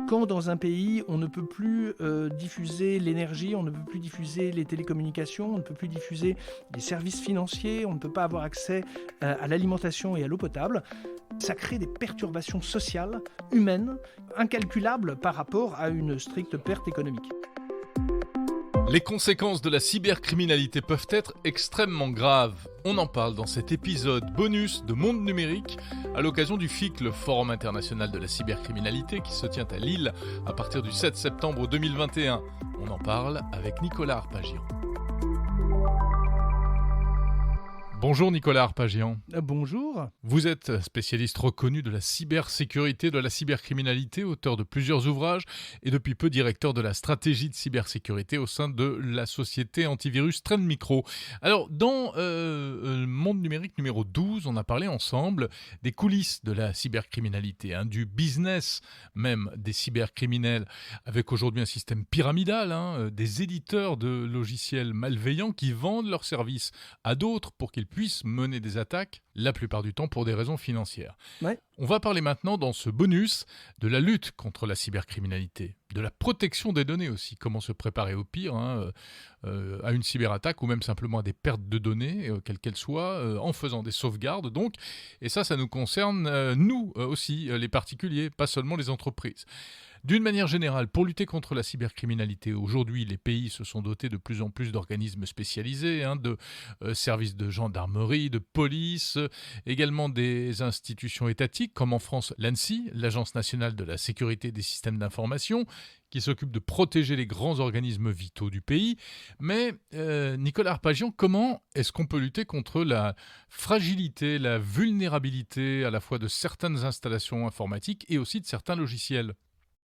Quand dans un pays, on ne peut plus diffuser l'énergie, on ne peut plus diffuser les télécommunications, on ne peut plus diffuser les services financiers, on ne peut pas avoir accès à l'alimentation et à l'eau potable, ça crée des perturbations sociales, humaines, incalculables par rapport à une stricte perte économique. Les conséquences de la cybercriminalité peuvent être extrêmement graves. On en parle dans cet épisode bonus de Monde Numérique à l'occasion du FIC, le Forum international de la cybercriminalité qui se tient à Lille à partir du 7 septembre 2021. On en parle avec Nicolas Arpagian. Bonjour Nicolas Arpagian. Bonjour. Vous êtes spécialiste reconnu de la cybersécurité, de la cybercriminalité, auteur de plusieurs ouvrages et depuis peu directeur de la stratégie de cybersécurité au sein de la société antivirus Trend Micro. Alors, dans Monde Numérique numéro 12, on a parlé ensemble des coulisses de la cybercriminalité, du business même des cybercriminels, avec aujourd'hui un système pyramidal, des éditeurs de logiciels malveillants qui vendent leurs services à d'autres pour qu'ils puissent mener des attaques, la plupart du temps pour des raisons financières. Ouais. On va parler maintenant dans ce bonus de la lutte contre la cybercriminalité, de la protection des données aussi, comment se préparer au pire, à une cyberattaque ou même simplement à des pertes de données, quelles qu'elles soient, en faisant des sauvegardes donc. Et ça nous concerne nous aussi, les particuliers, pas seulement les entreprises. D'une manière générale, pour lutter contre la cybercriminalité, aujourd'hui, les pays se sont dotés de plus en plus d'organismes spécialisés, de services de gendarmerie, de police, également des institutions étatiques, comme en France l'ANSSI, l'Agence nationale de la sécurité des systèmes d'information, qui s'occupe de protéger les grands organismes vitaux du pays. Mais Nicolas Arpagian, comment est-ce qu'on peut lutter contre la fragilité, la vulnérabilité à la fois de certaines installations informatiques et aussi de certains logiciels ?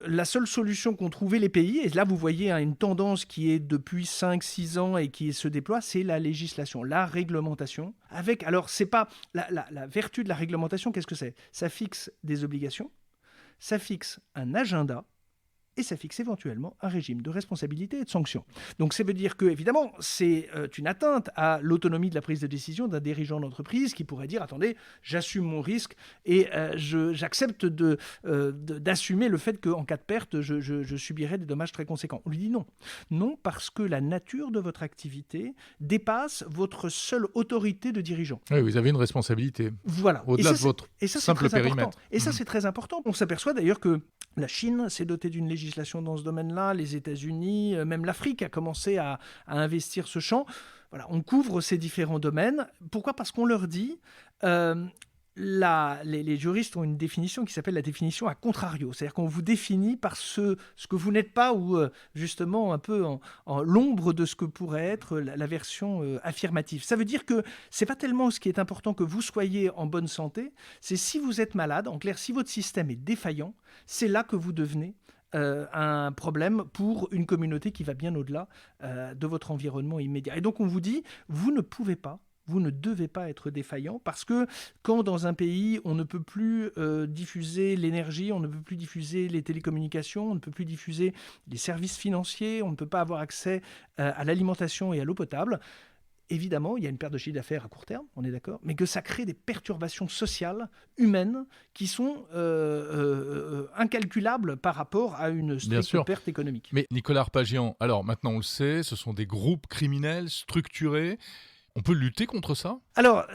La seule solution qu'ont trouvé les pays, et là vous voyez une tendance qui est depuis 5-6 ans et qui se déploie, c'est la législation, la réglementation. Alors c'est pas la vertu de la réglementation, qu'est-ce que c'est ? Ça fixe des obligations, ça fixe un agenda, et ça fixe éventuellement un régime de responsabilité et de sanction. Donc ça veut dire que, évidemment, c'est une atteinte à l'autonomie de la prise de décision d'un dirigeant d'entreprise qui pourrait dire « Attendez, j'assume mon risque et j'accepte d'assumer le fait qu'en cas de perte, je subirai des dommages très conséquents. » On lui dit non. Non, parce que la nature de votre activité dépasse votre seule autorité de dirigeant. Oui, vous avez une responsabilité. Voilà. Au-delà de votre simple périmètre. Et ça, c'est très important. On s'aperçoit d'ailleurs que la Chine s'est dotée d'une législation dans ce domaine-là, les États-Unis, même l'Afrique a commencé à investir ce champ. Voilà, on couvre ces différents domaines. Pourquoi ? Parce qu'on leur dit... les juristes ont une définition qui s'appelle la définition à contrario. C'est-à-dire qu'on vous définit par ce que vous n'êtes pas ou justement un peu en l'ombre de ce que pourrait être la version affirmative. Ça veut dire que ce n'est pas tellement ce qui est important que vous soyez en bonne santé, c'est si vous êtes malade, en clair, si votre système est défaillant, c'est là que vous devenez un problème pour une communauté qui va bien au-delà de votre environnement immédiat. Et donc on vous dit, vous ne pouvez pas, vous ne devez pas être défaillant parce que quand dans un pays, on ne peut plus diffuser l'énergie, on ne peut plus diffuser les télécommunications, on ne peut plus diffuser les services financiers, on ne peut pas avoir accès à l'alimentation et à l'eau potable, évidemment, il y a une perte de chiffre d'affaires à court terme, on est d'accord, mais que ça crée des perturbations sociales, humaines, qui sont incalculables par rapport à une stricte perte économique. Mais Nicolas Arpagian, alors maintenant on le sait, ce sont des groupes criminels structurés. On peut lutter contre ça ? Alors,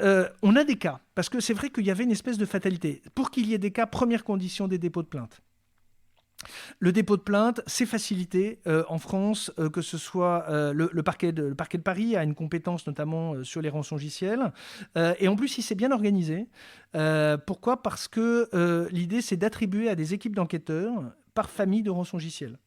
on a des cas, parce que c'est vrai qu'il y avait une espèce de fatalité. Pour qu'il y ait des cas, première condition des dépôts de plainte. Le dépôt de plainte, c'est facilité en France, que ce soit le parquet de Paris a une compétence notamment sur les rançongiciels. Et en plus, il s'est bien organisé. Pourquoi ? Parce que l'idée, c'est d'attribuer à des équipes d'enquêteurs par famille de rançongiciels.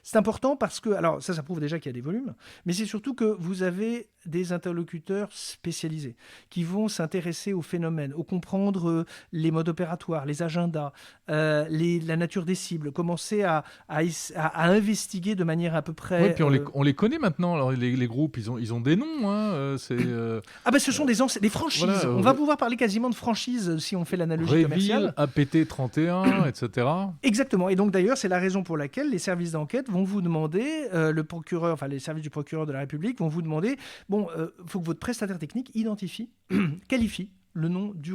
C'est important parce que, alors ça prouve déjà qu'il y a des volumes, mais c'est surtout que vous avez des interlocuteurs spécialisés qui vont s'intéresser au phénomène, au comprendre les modes opératoires, les agendas, la nature des cibles, commencer à investiguer de manière à peu près... Oui, puis on les connaît maintenant, alors les groupes, ils ont des noms. Ce sont des franchises. Voilà, on va pouvoir parler quasiment de franchises si on fait l'analogie commerciale. APT 31, etc. Exactement, et donc d'ailleurs c'est la raison pour laquelle les services d'enquête vont vous demander, les services du procureur de la République vont vous demander, faut que votre prestataire technique identifie, qualifie le nom du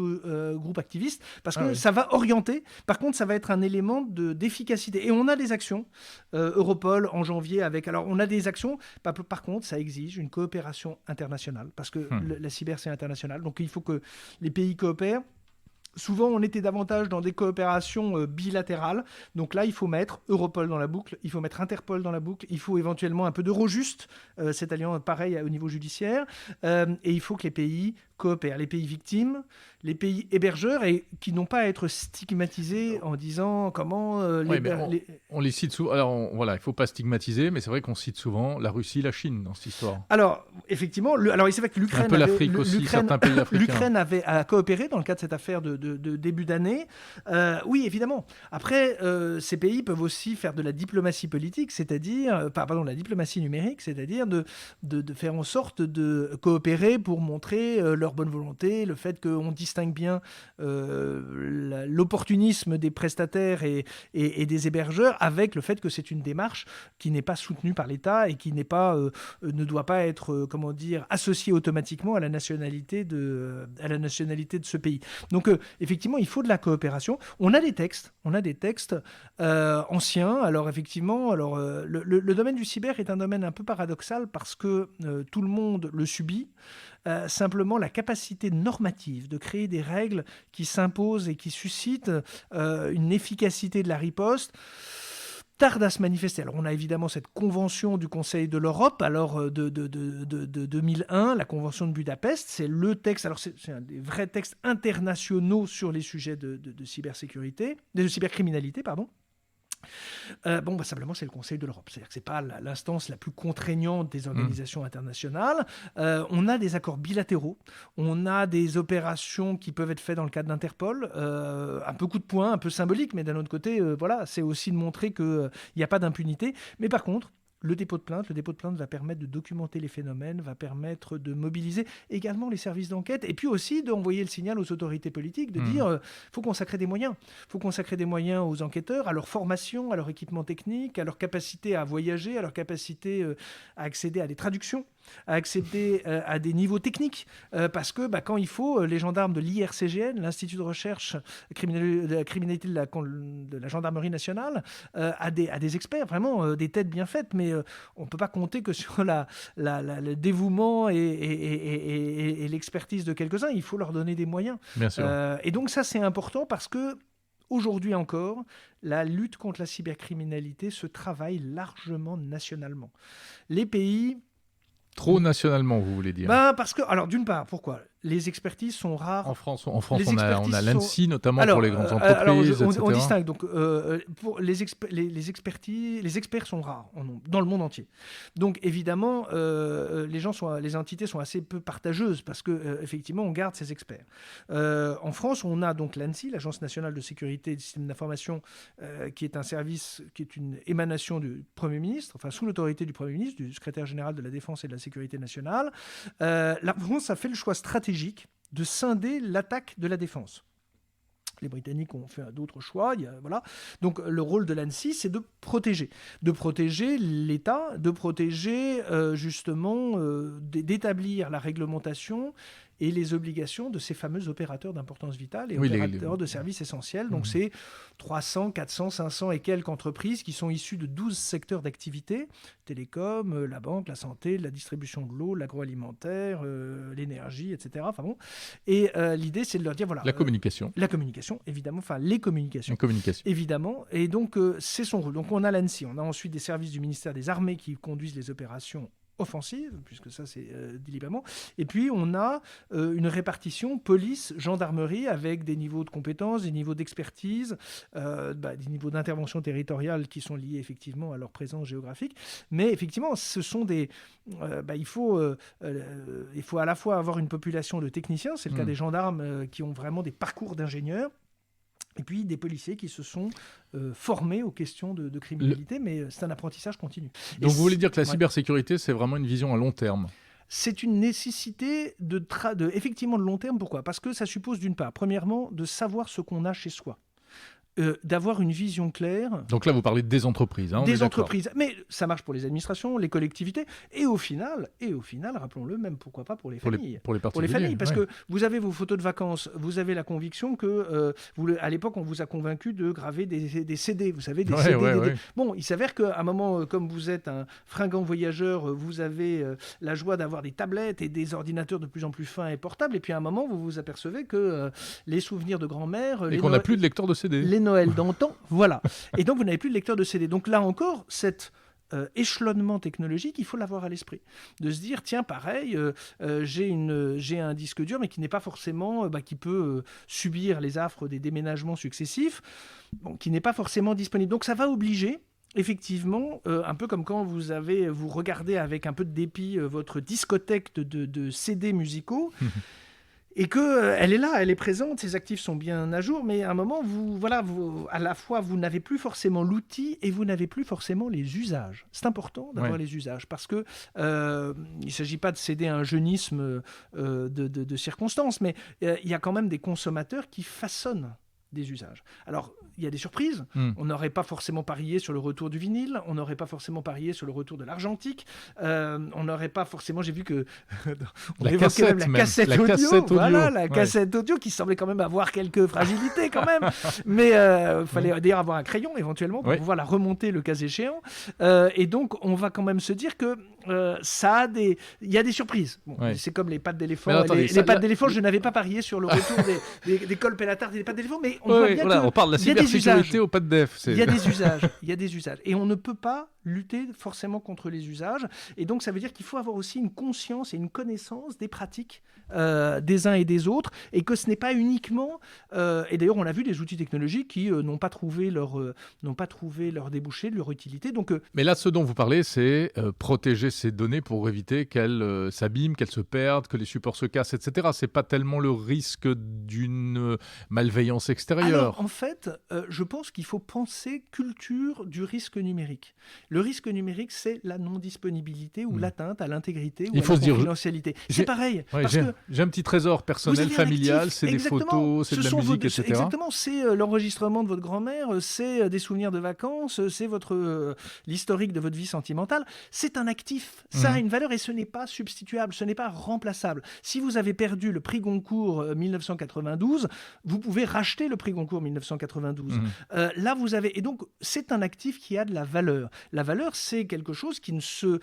groupe activiste, parce que ça va orienter. Par contre, ça va être un élément d'efficacité. Et on a des actions. Europol, en janvier, Alors, on a des actions. Par contre, ça exige une coopération internationale, parce que la cyber, c'est international. Donc, il faut que les pays coopèrent. Souvent, on était davantage dans des coopérations bilatérales. Donc là, il faut mettre Europol dans la boucle, il faut mettre Interpol dans la boucle, il faut éventuellement un peu d'Eurojust, cette alliance pareil au niveau judiciaire. Et il faut que les pays coopèrent, les pays victimes, les pays hébergeurs, et qui n'ont pas à être stigmatisés en disant comment... on les cite souvent. Alors voilà, il ne faut pas stigmatiser, mais c'est vrai qu'on cite souvent la Russie, la Chine dans cette histoire. Alors, effectivement, c'est vrai que l'Ukraine... Un peu l'Afrique aussi, certains pays africains. L'Ukraine avait à coopérer dans le cadre de cette affaire de début d'année. Oui, évidemment. Après, ces pays peuvent aussi faire de la diplomatie politique, c'est-à-dire... Pardon, la diplomatie numérique, c'est-à-dire de faire en sorte de coopérer pour montrer leur bonne volonté, le fait qu'on distingue bien l'opportunisme des prestataires et des hébergeurs, avec le fait que c'est une démarche qui n'est pas soutenue par l'État et qui ne doit pas être associée automatiquement à la nationalité de ce pays. Donc effectivement, il faut de la coopération. On a des textes anciens. Alors effectivement, le domaine du cyber est un domaine un peu paradoxal parce que tout le monde le subit. Simplement, la capacité normative de créer des règles qui s'imposent et qui suscitent une efficacité de la riposte tarde à se manifester. Alors, on a évidemment cette convention du Conseil de l'Europe, de 2001, la convention de Budapest. C'est le texte, alors c'est un des vrais textes internationaux sur les sujets de cybersécurité, de cybercriminalité, pardon. Simplement, c'est le Conseil de l'Europe. C'est-à-dire que ce n'est pas l'instance la plus contraignante des organisations internationales. On a des accords bilatéraux. On a des opérations qui peuvent être faites dans le cadre d'Interpol. Un peu coup de poing, un peu symbolique, mais d'un autre côté, c'est aussi de montrer qu'il n'y a pas d'impunité. Mais par contre, le dépôt de plainte va permettre de documenter les phénomènes, va permettre de mobiliser également les services d'enquête et puis aussi d'envoyer le signal aux autorités politiques de dire faut consacrer des moyens. Il faut consacrer des moyens aux enquêteurs, à leur formation, à leur équipement technique, à leur capacité à voyager, à leur capacité à accéder à des traductions, à accéder à des niveaux techniques. Parce que quand il faut, les gendarmes de l'IRCGN, l'Institut de recherche de la criminalité de la gendarmerie nationale, a des experts, vraiment des têtes bien faites, mais on ne peut pas compter que sur le dévouement et l'expertise de quelques-uns. Il faut leur donner des moyens. Bien sûr. Et donc ça, c'est important parce que aujourd'hui encore, la lutte contre la cybercriminalité se travaille largement nationalement. Les pays... Trop nationalement, vous voulez dire? Parce que, alors d'une part, pourquoi? Les expertises sont rares. En France, on a l'ANSSI, notamment pour les grandes entreprises, on distingue. Donc, pour les experts sont rares dans le monde entier. Donc, évidemment, les entités sont assez peu partageuses parce que effectivement, on garde ces experts. En France, on a donc l'ANSSI, l'Agence nationale de sécurité des systèmes d'information, qui est un service, qui est une émanation du Premier ministre, enfin sous l'autorité du Premier ministre, du secrétaire général de la Défense et de la Sécurité nationale. La France a fait le choix stratégique de scinder l'attaque de la défense. Les Britanniques ont fait d'autres choix. Voilà. Donc le rôle de l'ANSSI, c'est de protéger l'État, de protéger justement, d'établir la réglementation et les obligations de ces fameux opérateurs d'importance vitale et opérateurs de services essentiels. Donc c'est 300, 400, 500 et quelques entreprises qui sont issues de 12 secteurs d'activité, télécom, la banque, la santé, la distribution de l'eau, l'agroalimentaire, l'énergie, etc. Enfin bon. Et l'idée, c'est de leur dire, voilà... La communication, évidemment. Enfin, les communications. Évidemment. Et donc, c'est son rôle. Donc, on a l'ANSSI. On a ensuite des services du ministère des Armées qui conduisent les opérations offensive, puisque ça c'est délibérément. Et puis on a une répartition police, gendarmerie, avec des niveaux de compétences, des niveaux d'expertise, des niveaux d'intervention territoriale qui sont liés effectivement à leur présence géographique. Mais effectivement, ce sont des... il faut à la fois avoir une population de techniciens, c'est le cas des gendarmes qui ont vraiment des parcours d'ingénieurs, et puis des policiers qui se sont formés aux questions de criminalité, mais c'est un apprentissage continu. Donc vous voulez dire que la cybersécurité, c'est vraiment une vision à long terme? C'est une nécessité effectivement de long terme. Pourquoi? Parce que ça suppose d'une part, premièrement, de savoir ce qu'on a chez soi. d'avoir une vision claire. Donc là, vous parlez des entreprises. Hein, des entreprises, mais ça marche pour les administrations, les collectivités, et au final, rappelons-le, même pourquoi pas pour les familles. Pour les familles, parce ouais. que vous avez vos photos de vacances, vous avez la conviction que, à l'époque, on vous a convaincu de graver des CD, vous savez, des CD. Ouais. Bon, il s'avère qu'à un moment, comme vous êtes un fringant voyageur, vous avez la joie d'avoir des tablettes et des ordinateurs de plus en plus fins et portables, et puis à un moment, vous vous apercevez que les souvenirs de grand-mère... Et qu'on n'a plus de lecteur de CD. Les Noëls d'antan, voilà. Et donc, vous n'avez plus de lecteur de CD. Donc là encore, cet échelonnement technologique, il faut l'avoir à l'esprit. De se dire, tiens, pareil, j'ai un disque dur, mais qui n'est pas forcément... qui peut subir les affres des déménagements successifs, qui n'est pas forcément disponible. Donc ça va obliger... Effectivement, un peu comme quand vous regardez avec un peu de dépit votre discothèque de CD musicaux, et qu'elle est là, elle est présente, ses actifs sont bien à jour, mais à un moment, à la fois, vous n'avez plus forcément l'outil et vous n'avez plus forcément les usages. C'est important d'avoir les usages, parce que il ne s'agit pas de céder à un jeunisme de circonstances, mais il y a quand même des consommateurs qui façonnent des usages. Alors, il y a des surprises. On n'aurait pas forcément parié sur le retour du vinyle, on n'aurait pas forcément parié sur le retour de l'argentique, on n'aurait pas forcément... J'ai vu que... on évoquait même la cassette audio. Voilà, la cassette audio qui semblait quand même avoir quelques fragilités quand même. Mais il fallait d'ailleurs avoir un crayon éventuellement pour pouvoir la remonter le cas échéant. Et donc, on va quand même se dire que il y a des surprises. Bon, c'est comme les pattes d'éléphant. Les pattes d'éléphant, je n'avais pas parié sur le retour des cols Pélatard et des pattes d'éléphant, mais on voit bien on parle de la cybersécurité aux pattes d'EF. Il y a des usages. Et on ne peut pas lutter forcément contre les usages. Et donc, ça veut dire qu'il faut avoir aussi une conscience et une connaissance des pratiques des uns et des autres, et que ce n'est pas uniquement... et d'ailleurs, on l'a vu, des outils technologiques qui n'ont pas trouvé leur débouché, leur utilité. Donc, mais là, ce dont vous parlez, c'est protéger ces données pour éviter qu'elles s'abîment, qu'elles se perdent, que les supports se cassent, etc. C'est pas tellement le risque d'une malveillance extérieure. Alors, en fait, je pense qu'il faut penser culture du risque numérique. Le risque numérique, c'est la non-disponibilité ou l'atteinte à l'intégrité ou à la confidentialité. C'est pareil. J'ai un petit trésor personnel, familial, c'est des photos, c'est de la musique, etc. Exactement, c'est l'enregistrement de votre grand-mère, c'est des souvenirs de vacances, c'est l'historique de votre vie sentimentale. C'est un actif, ça a une valeur et ce n'est pas substituable, ce n'est pas remplaçable. Si vous avez perdu le prix Goncourt 1992, vous pouvez racheter le prix Goncourt 1992. Là, vous avez... Et donc, c'est un actif qui a de la valeur. La valeur, c'est quelque chose qui ne se...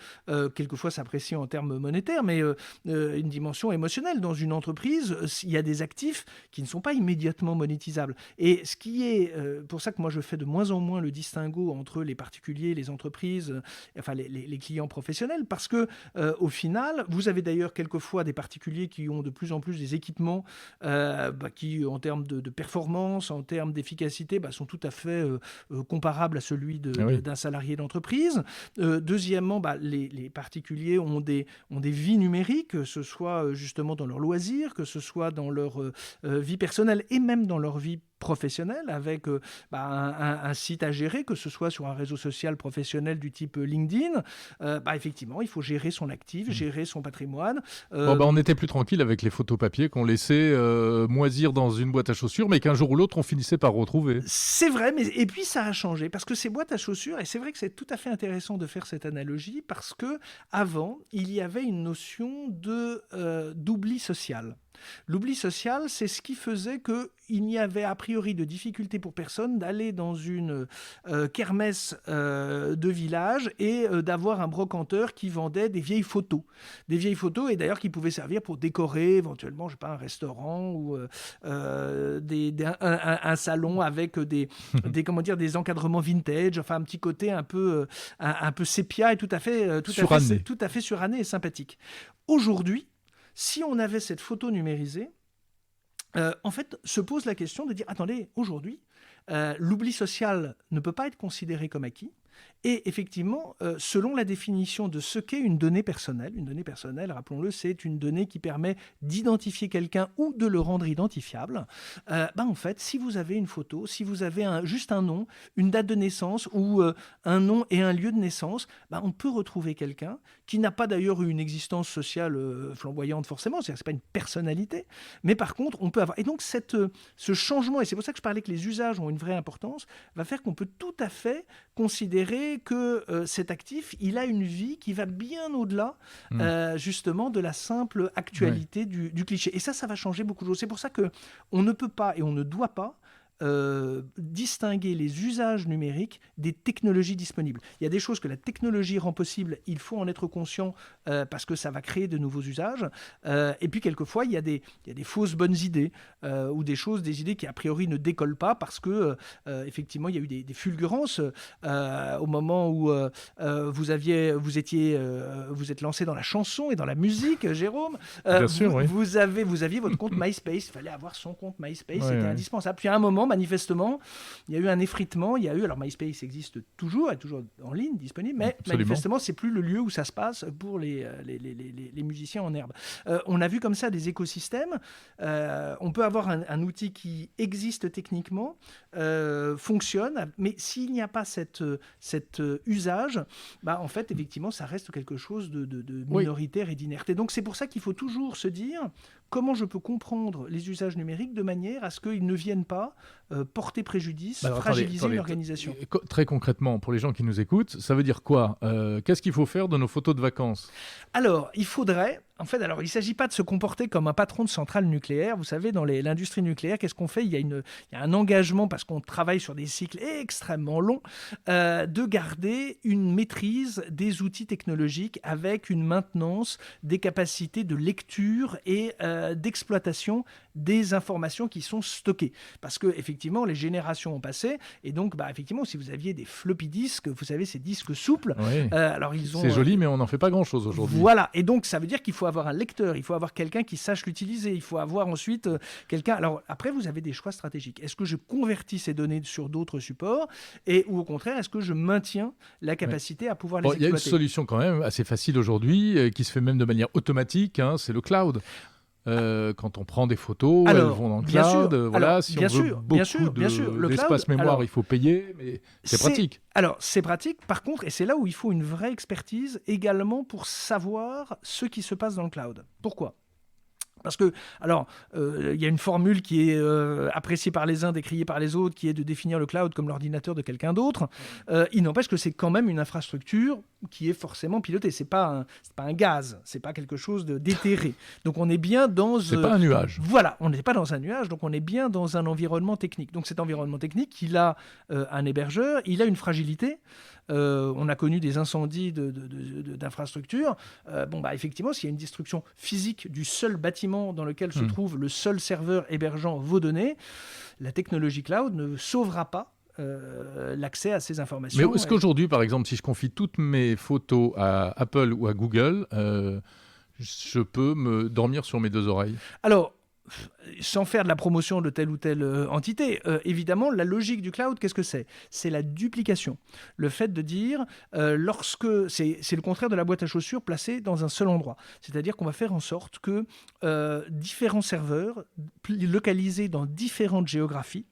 quelquefois s'apprécie en termes monétaires, mais une dimension émotionnelle. Dans une entreprise, il y a des actifs qui ne sont pas immédiatement monétisables. Et ce qui est... pour ça que moi, je fais de moins en moins le distinguo entre les particuliers, les entreprises, enfin les clients professionnels, parce que au final, vous avez d'ailleurs quelquefois des particuliers qui ont de plus en plus des équipements qui, en termes de performance, en termes d'efficacité, sont tout à fait comparables à celui d'un salarié d'entreprise. Deuxièmement, les particuliers ont des vies numériques, que ce soit justement dans leurs loisirs, que ce soit dans leur vie personnelle et même dans leur vie professionnel avec un site à gérer, que ce soit sur un réseau social professionnel du type LinkedIn. Effectivement, il faut gérer son actif, gérer son patrimoine. On était plus tranquille avec les photos papier qu'on laissait moisir dans une boîte à chaussures, mais qu'un jour ou l'autre, on finissait par retrouver. C'est vrai, et puis ça a changé, parce que ces boîtes à chaussures, et c'est vrai que c'est tout à fait intéressant de faire cette analogie, parce que avant, il y avait une notion d'oubli social. L'oubli social, c'est ce qui faisait qu'il n'y avait a priori de difficulté pour personne d'aller dans une kermesse de village et d'avoir un brocanteur qui vendait des vieilles photos. Des vieilles photos, et d'ailleurs qui pouvaient servir pour décorer éventuellement, je sais pas, un restaurant ou un salon avec des encadrements vintage, enfin un petit côté un peu sépia et tout à fait suranné et sympathique. Aujourd'hui, si on avait cette photo numérisée, en fait, se pose la question de dire, attendez, aujourd'hui, l'oubli social ne peut pas être considéré comme acquis, Et effectivement, selon la définition de ce qu'est une donnée personnelle, rappelons-le, c'est une donnée qui permet d'identifier quelqu'un ou de le rendre identifiable. En fait, si vous avez une photo, si vous avez juste un nom, une date de naissance ou un nom et un lieu de naissance, on peut retrouver quelqu'un qui n'a pas d'ailleurs eu une existence sociale flamboyante forcément, c'est-à-dire que ce n'est pas une personnalité, mais par contre, on peut avoir... Et donc, ce changement, et c'est pour ça que je parlais que les usages ont une vraie importance, va faire qu'on peut tout à fait considérer que cet actif, il a une vie qui va bien au-delà justement de la simple actualité du cliché. Et ça va changer beaucoup de choses. C'est pour ça qu'on ne peut pas et on ne doit pas distinguer les usages numériques des technologies disponibles. Il y a des choses que la technologie rend possible, il faut en être conscient parce que ça va créer de nouveaux usages. Et puis quelquefois, il y a des fausses bonnes idées ou des idées qui a priori ne décollent pas parce que effectivement, il y a eu des fulgurances au moment où vous êtes lancé dans la chanson et dans la musique, Jérôme. Bien sûr, oui. Vous aviez votre compte MySpace, il fallait avoir son compte MySpace, c'était indispensable. Puis à un moment, manifestement, il y a eu un effritement. Alors MySpace existe toujours, est toujours en ligne, disponible, mais manifestement, c'est plus le lieu où ça se passe pour les musiciens en herbe. On a vu comme ça des écosystèmes. On peut avoir un outil qui existe techniquement, fonctionne, mais s'il n'y a pas cet usage, en fait, effectivement, ça reste quelque chose de minoritaire et d'inerte. Et donc, c'est pour ça qu'il faut toujours se dire comment je peux comprendre les usages numériques de manière à ce qu'ils ne viennent pas porter préjudice, fragiliser une organisation. Très concrètement, pour les gens qui nous écoutent, ça veut dire quoi ? Qu'est-ce qu'il faut faire de nos photos de vacances ? Alors, il faudrait... En fait, il ne s'agit pas de se comporter comme un patron de centrale nucléaire. Vous savez, dans l'industrie nucléaire, qu'est-ce qu'on fait ? Il y a un engagement, parce qu'on travaille sur des cycles extrêmement longs, de garder une maîtrise des outils technologiques avec une maintenance des capacités de lecture et d'exploitation des informations qui sont stockées. Parce que effectivement, les générations ont passé, et donc, effectivement, si vous aviez des floppy disks, vous savez, ces disques souples, alors ils ont... C'est joli, mais on n'en fait pas grand-chose aujourd'hui. Voilà, et donc ça veut dire qu'il faut avoir un lecteur, il faut avoir quelqu'un qui sache l'utiliser, il faut avoir ensuite quelqu'un... Alors après, vous avez des choix stratégiques. Est-ce que je convertis ces données sur d'autres supports, ou au contraire, est-ce que je maintiens la capacité à pouvoir les exploiter ? Il y a une solution quand même assez facile aujourd'hui, qui se fait même de manière automatique, c'est le cloud. Quand on prend des photos, elles vont dans le cloud. Si on veut beaucoup d'espace mémoire, il faut payer, mais c'est pratique. Alors, c'est pratique. Par contre, et c'est là où il faut une vraie expertise également pour savoir ce qui se passe dans le cloud. Pourquoi ? Parce que, il y a une formule qui est appréciée par les uns, décriée par les autres, qui est de définir le cloud comme l'ordinateur de quelqu'un d'autre. Il n'empêche que c'est quand même une infrastructure qui est forcément pilotée. C'est pas un gaz, c'est pas quelque chose d'éthéré. Donc on est bien dans... C'est pas un nuage. Voilà, on n'est pas dans un nuage, donc on est bien dans un environnement technique. Donc cet environnement technique, il a un hébergeur, il a une fragilité. On a connu des incendies d'infrastructures. Effectivement, s'il y a une destruction physique du seul bâtiment dans lequel se trouve le seul serveur hébergeant vos données, la technologie cloud ne sauvera pas l'accès à ces informations. Mais est-ce qu'aujourd'hui, par exemple, si je confie toutes mes photos à Apple ou à Google, je peux me dormir sur mes deux oreilles ? Alors, sans faire de la promotion de telle ou telle entité, évidemment, la logique du cloud, qu'est-ce que c'est ? C'est la duplication. Le fait de dire, lorsque... C'est le contraire de la boîte à chaussures placée dans un seul endroit. C'est-à-dire qu'on va faire en sorte que différents serveurs localisés dans différentes géographies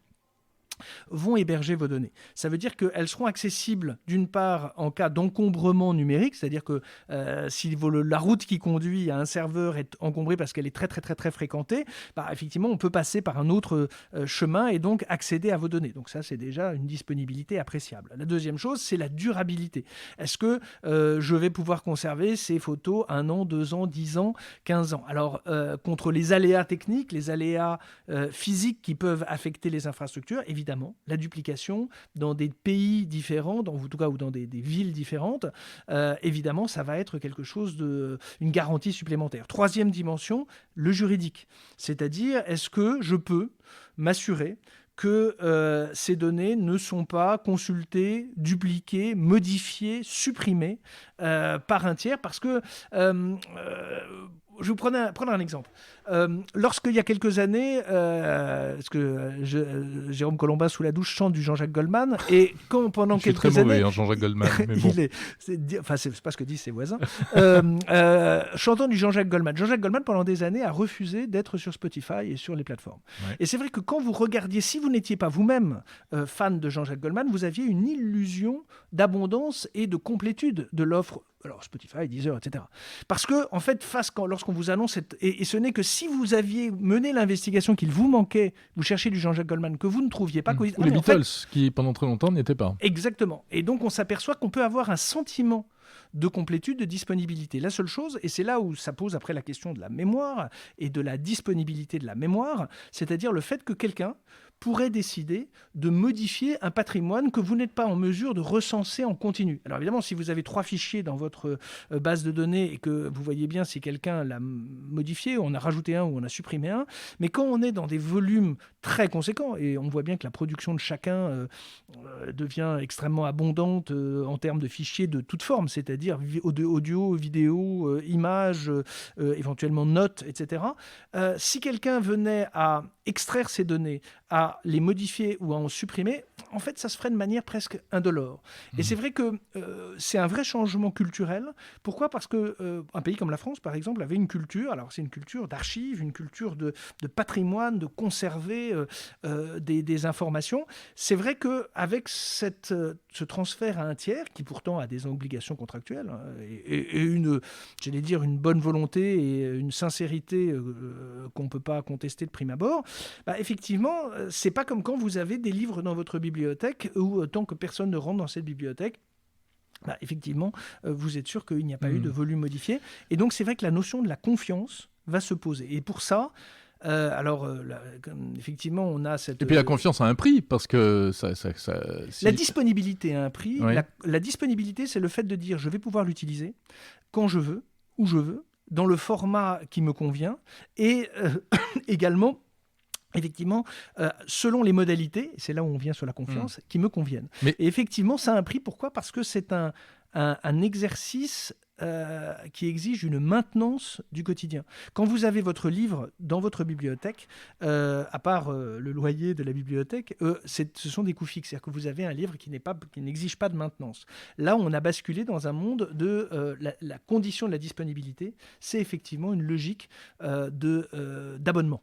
vont héberger vos données. Ça veut dire qu'elles seront accessibles d'une part en cas d'encombrement numérique, c'est-à-dire que si la route qui conduit à un serveur est encombrée parce qu'elle est très très très très fréquentée, effectivement on peut passer par un autre chemin et donc accéder à vos données. Donc ça c'est déjà une disponibilité appréciable. La deuxième chose, c'est la durabilité. Est-ce que je vais pouvoir conserver ces photos 1 an, 2 ans, 10 ans, 15 ans ? Alors contre les aléas techniques, les aléas physiques qui peuvent affecter les infrastructures, évidemment, la duplication dans des pays différents, en tout cas ou dans des villes différentes, évidemment, ça va être quelque chose une garantie supplémentaire. Troisième dimension, le juridique. C'est-à-dire, est-ce que je peux m'assurer que ces données ne sont pas consultées, dupliquées, modifiées, supprimées par un tiers, parce que je vous prendre un exemple. Lorsqu'il y a quelques années, parce que Jérôme Colombin sous la douche chante du Jean-Jacques Goldman, et quand pendant Je suis quelques très mauvais, années, Jean-Jacques Goldman, mais bon. c'est pas ce que disent ses voisins, chantant du Jean-Jacques Goldman. Jean-Jacques Goldman pendant des années a refusé d'être sur Spotify et sur les plateformes. Ouais. Et c'est vrai que quand vous regardiez, si vous n'étiez pas vous-même fan de Jean-Jacques Goldman, vous aviez une illusion d'abondance et de complétude de l'offre. Alors Spotify, Deezer, etc. Parce que, en fait, lorsqu'on vous annonce, et ce n'est que si vous aviez mené l'investigation qu'il vous manquait, vous cherchiez du Jean-Jacques Goldman, que vous ne trouviez pas. Ou les Beatles, qui pendant très longtemps n'étaient pas. Exactement. Et donc on s'aperçoit qu'on peut avoir un sentiment de complétude, de disponibilité. La seule chose, et c'est là où ça pose après la question de la mémoire et de la disponibilité de la mémoire, c'est-à-dire le fait que quelqu'un pourrait décider de modifier un patrimoine que vous n'êtes pas en mesure de recenser en continu. Alors évidemment, si vous avez 3 fichiers dans votre base de données et que vous voyez bien si quelqu'un l'a modifié, on a rajouté un ou on a supprimé un, mais quand on est dans des volumes très conséquents, et on voit bien que la production de chacun devient extrêmement abondante en termes de fichiers de toute forme, c'est-à-dire audio, vidéo, images, éventuellement notes, etc. Si quelqu'un venait à extraire ces données, à les modifier ou à en supprimer, en fait, ça se ferait de manière presque indolore. Et c'est vrai que c'est un vrai changement culturel. Pourquoi ? Parce qu'un pays comme la France, par exemple, avait une culture, alors c'est une culture d'archives, une culture de patrimoine, de conserver des informations. C'est vrai qu'avec ce transfert à un tiers, qui pourtant a des obligations contractuelles, et une bonne volonté et une sincérité qu'on ne peut pas contester de prime abord, effectivement, c'est pas comme quand vous avez des livres dans votre bibliothèque où tant que personne ne rentre dans cette bibliothèque, effectivement, vous êtes sûr qu'il n'y a pas eu de volume modifié. Et donc, c'est vrai que la notion de la confiance va se poser. Et pour ça, effectivement, on a cette... Et puis la confiance a un prix, parce que La disponibilité a un prix. Oui. La disponibilité, c'est le fait de dire je vais pouvoir l'utiliser quand je veux, où je veux, dans le format qui me convient, et également... effectivement, selon les modalités, c'est là où on vient sur la confiance, qui me conviennent. Et effectivement, ça a un prix. Pourquoi ? Parce que c'est un exercice qui exige une maintenance du quotidien. Quand vous avez votre livre dans votre bibliothèque, à part le loyer de la bibliothèque, ce sont des coûts fixes. C'est-à-dire que vous avez un livre qui n'exige pas de maintenance. Là, on a basculé dans un monde de la condition de la disponibilité. C'est effectivement une logique d'abonnement.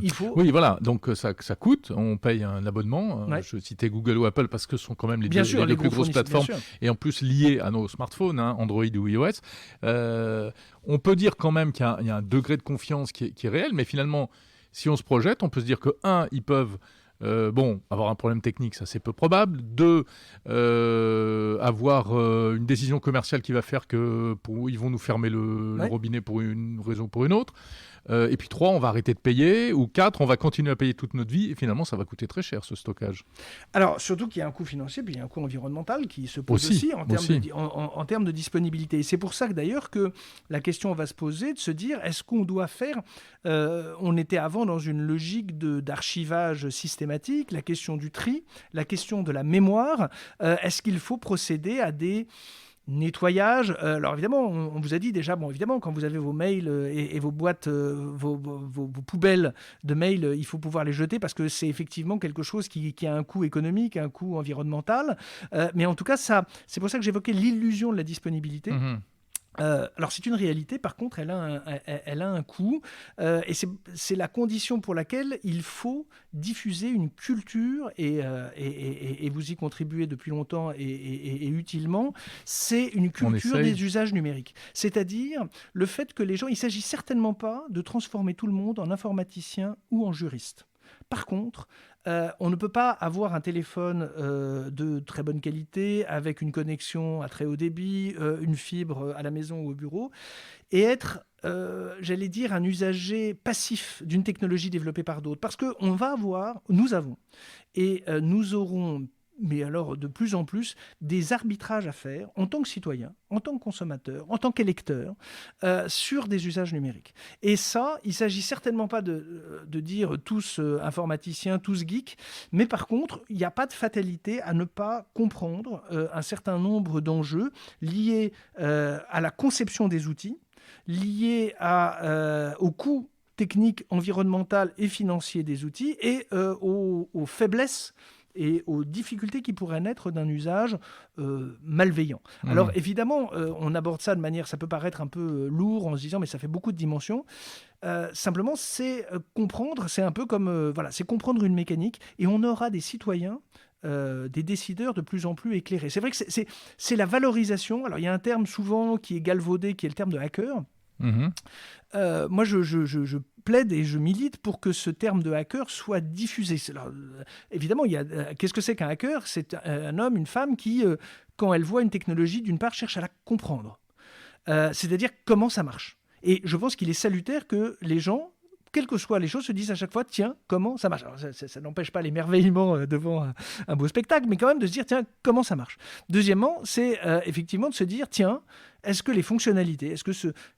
Il faut... Oui, voilà. Donc ça coûte. On paye un abonnement. Je citais Google ou Apple parce que ce sont quand même les deux plus grosses plateformes. Et en plus liées à nos smartphones, Android ou iOS. On peut dire quand même qu'il y a un degré de confiance qui est réel, mais finalement, si on se projette, on peut se dire que, ils peuvent avoir un problème technique, ça c'est peu probable. 2, avoir une décision commerciale qui va faire qu'ils vont nous fermer le robinet pour une raison ou pour une autre. Et puis 3, on va arrêter de payer. Ou 4, on va continuer à payer toute notre vie. Et finalement, ça va coûter très cher, ce stockage. Alors, surtout qu'il y a un coût financier, puis il y a un coût environnemental qui se pose aussi en termes de disponibilité. Et c'est pour ça que d'ailleurs que la question va se poser, de se dire, est-ce qu'on doit faire... on était avant dans une logique d'archivage systématique, la question du tri, la question de la mémoire. Est-ce qu'il faut procéder à des... nettoyage. Alors évidemment, on vous a dit déjà, évidemment, quand vous avez vos mails et vos boîtes, vos poubelles de mails, il faut pouvoir les jeter parce que c'est effectivement quelque chose qui a un coût économique, un coût environnemental. Mais en tout cas, c'est pour ça que j'évoquais l'illusion de la disponibilité. Alors c'est une réalité, par contre elle a un coût et c'est la condition pour laquelle il faut diffuser une culture et vous y contribuez depuis longtemps et utilement, c'est une culture des usages numériques. C'est-à-dire le fait que les gens, il ne s'agit certainement pas de transformer tout le monde en informaticien ou en juriste. Par contre, on ne peut pas avoir un téléphone de très bonne qualité, avec une connexion à très haut débit, une fibre à la maison ou au bureau, et être, j'allais dire, un usager passif d'une technologie développée par d'autres. Parce que nous avons, et nous aurons, mais alors de plus en plus, des arbitrages à faire en tant que citoyen, en tant que consommateur, en tant qu'électeur, sur des usages numériques. Et ça, il ne s'agit certainement pas de dire tous informaticiens, tous geeks, mais par contre, il n'y a pas de fatalité à ne pas comprendre un certain nombre d'enjeux liés à la conception des outils, liés au coût technique, environnemental et financier des outils et aux faiblesses et aux difficultés qui pourraient naître d'un usage malveillant. Alors évidemment, on aborde ça de manière, ça peut paraître un peu lourd en se disant mais ça fait beaucoup de dimensions. Simplement, c'est comprendre, c'est un peu comme, c'est comprendre une mécanique et on aura des citoyens, des décideurs de plus en plus éclairés. C'est vrai que c'est la valorisation. Alors il y a un terme souvent qui est galvaudé, qui est le terme de hacker. Moi, je plaide et je milite pour que ce terme de hacker soit diffusé. Alors, évidemment, qu'est-ce que c'est qu'un hacker ? C'est un homme, une femme qui, quand elle voit une technologie, d'une part, cherche à la comprendre. C'est-à-dire comment ça marche. Et je pense qu'il est salutaire que les gens, quelles que soient les choses, se disent à chaque fois, tiens, comment ça marche. Alors, ça n'empêche pas l'émerveillement devant un beau spectacle, mais quand même de se dire, tiens, comment ça marche. Deuxièmement, c'est effectivement de se dire, tiens, est-ce que les fonctionnalités, est-ce que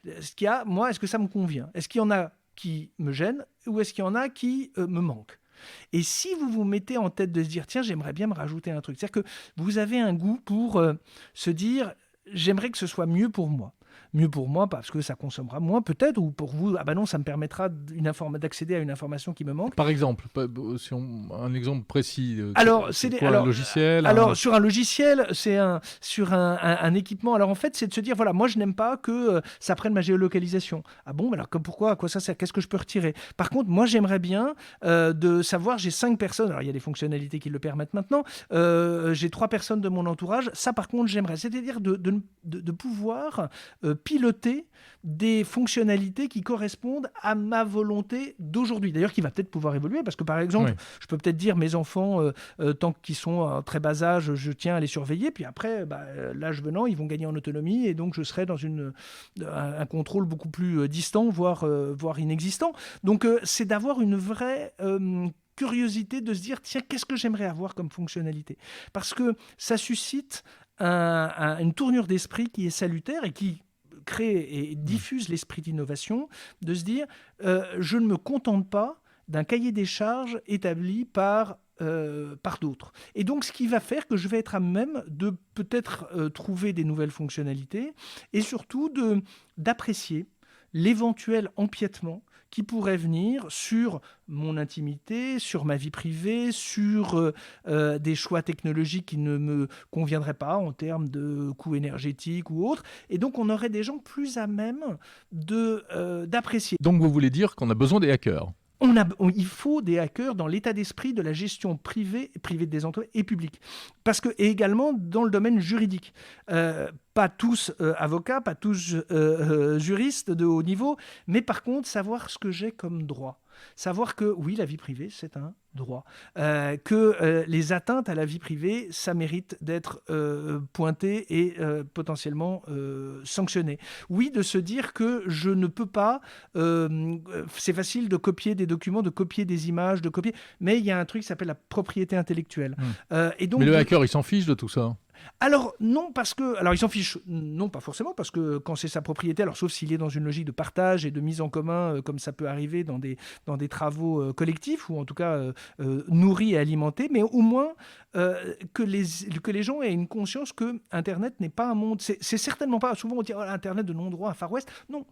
est-ce que ça me convient ? Est-ce qu'il y en a qui me gênent ou est-ce qu'il y en a qui me manquent ? Et si vous vous mettez en tête de se dire, tiens, j'aimerais bien me rajouter un truc, c'est-à-dire que vous avez un goût pour se dire, j'aimerais que ce soit mieux pour moi. Mieux pour moi parce que ça consommera moins peut-être, ou pour vous, ah ben non, ça me permettra d'accéder à une information qui me manque. Par exemple, un exemple précis. Un logiciel. Sur un logiciel, c'est sur un équipement. Alors en fait, c'est de se dire, voilà, moi je n'aime pas que ça prenne ma géolocalisation. Ah bon, alors pourquoi ? À quoi ça sert ? Qu'est-ce que je peux retirer ? Par contre, moi j'aimerais bien de savoir, j'ai 5 personnes, alors il y a des fonctionnalités qui le permettent maintenant, j'ai 3 personnes de mon entourage, ça par contre j'aimerais, c'est-à-dire de pouvoir piloter des fonctionnalités qui correspondent à ma volonté d'aujourd'hui. D'ailleurs, qui va peut-être pouvoir évoluer, parce que par exemple, je peux peut-être dire mes enfants, tant qu'ils sont en très bas âge, je tiens à les surveiller, puis après, l'âge venant, ils vont gagner en autonomie, et donc je serai dans un contrôle beaucoup plus distant, voire inexistant. Donc, c'est d'avoir une vraie curiosité de se dire, tiens, qu'est-ce que j'aimerais avoir comme fonctionnalité ? Parce que ça suscite une tournure d'esprit qui est salutaire et qui crée et diffuse l'esprit d'innovation, de se dire je ne me contente pas d'un cahier des charges établi par d'autres. Et donc, ce qui va faire que je vais être à même de peut-être trouver des nouvelles fonctionnalités et surtout d'apprécier l'éventuel empiètement qui pourrait venir sur mon intimité, sur ma vie privée, sur des choix technologiques qui ne me conviendraient pas en termes de coûts énergétiques ou autres. Et donc, on aurait des gens plus à même d'apprécier. Donc, vous voulez dire qu'on a besoin des hackers ? Il faut des hackers dans l'état d'esprit de la gestion privée des entreprises et publique. Et également dans le domaine juridique. Pas tous avocats, pas tous juristes de haut niveau, mais par contre, savoir ce que j'ai comme droit. Savoir que, oui, la vie privée, c'est un droit. Que les atteintes à la vie privée, ça mérite d'être pointé et potentiellement sanctionné. Oui, de se dire que je ne peux pas... c'est facile de copier des documents, de copier des images, mais il y a un truc qui s'appelle la propriété intellectuelle. Et donc, mais le hacker, il s'en fiche de tout ça ? Alors, non, il s'en fiche. Non, pas forcément, parce que quand c'est sa propriété, alors sauf s'il est dans une logique de partage et de mise en commun, comme ça peut arriver dans des travaux collectifs, ou en tout cas nourris et alimentés, mais au moins que les gens aient une conscience que Internet n'est pas un monde. C'est certainement pas, souvent on dit Internet de non-droit, un Far West. Non,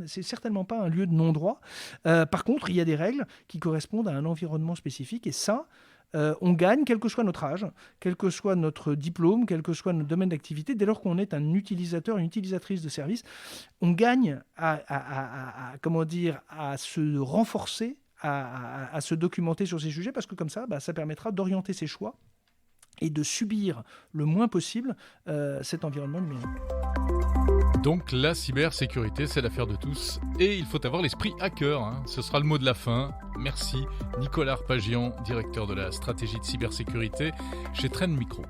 c'est certainement pas un lieu de non-droit. Par contre, il y a des règles qui correspondent à un environnement spécifique, et ça... on gagne, quel que soit notre âge, quel que soit notre diplôme, quel que soit notre domaine d'activité, dès lors qu'on est un utilisateur, une utilisatrice de service, on gagne à se renforcer, à se documenter sur ces sujets, parce que comme ça, ça permettra d'orienter ses choix et de subir le moins possible cet environnement numérique. Donc la cybersécurité, c'est l'affaire de tous et il faut avoir l'esprit hacker. Ce sera le mot de la fin. Merci Nicolas Arpagian, directeur de la stratégie de cybersécurité chez Trend Micro.